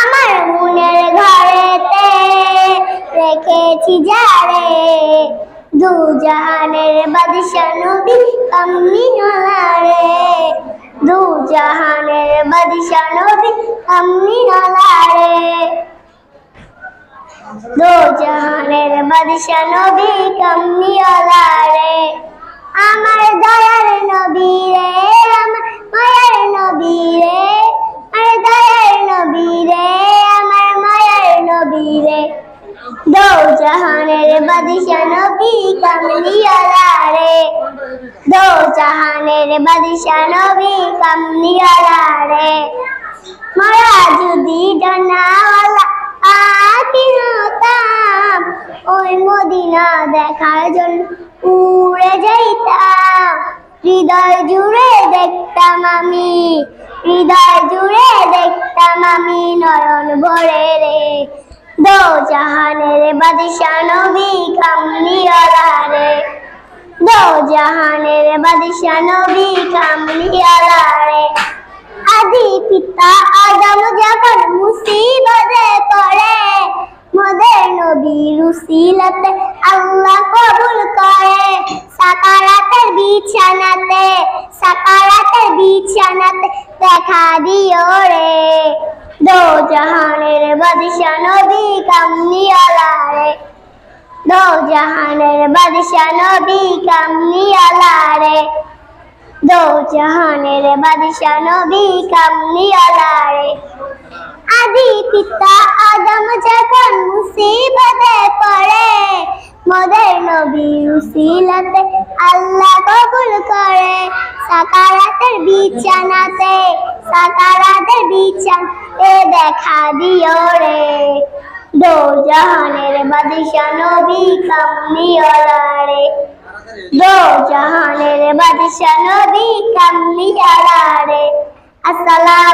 আমার মনের ঘরেতে রেখেছি যারে, দু জাহানের বাদশা নবী কামলিওয়ালা রে, দু জাহানের বাদশা নবী কামলিওয়ালা রে, দু জাহানের বাদশা নবী কামলিওয়ালা রে। আমার দয়ার নবী রে, আমার মায়ার নবী রে, আমার দয়ার নবী রে, আমার মায়ার নবী রে, দু জাহানের বাদশা নবী কামলিওয়ালা রে, দু জাহানের বাদশা নবী কামলিওয়ালা রে। মায়া যদি ডানাওয়ালা পাখি হতাম, ওই মদিনা দেখার জন্য উড়ে যাইতাম, হৃদয় জুড়ে দেখতাম আমি, হৃদয় জুড়ে দেখতাম আমি নয়ন ভরে রে, দু জাহানের বাদশা নবী কামলিওয়ালা রে, দু জাহানের বাদশা নবী কামলিওয়ালা রে। আদি পিতা আদম যখন মুসিবতে পড়ে, মোদের নবীর উসিলাতে আল্লাহ কবুল করে, সাকারাতের বিছানাতে, সাকারাতের বিছানাতে দেখা দিও রে, দু জাহানের বাদশা নবী কামলিওয়ালা রে, দু জাহানের বাদশা নবী কামলিওয়ালা রে, দু জাহানের বাদশা নবী কামলিওয়ালা রে। আদি পিতা আদম যখন মুসিবতে পড়ে, মোদের নবীর উসিলাতে আল্লাহ কবুল করে, সাকারাতের বিছানাতে, সাকারাতের বিছানাতে দেখা দিও রে, দু জাহানের বাদশা নবী কামলিওয়ালা রে, দু জাহানের বাদশা নবী কামলিওয়ালা রে। আসসালামু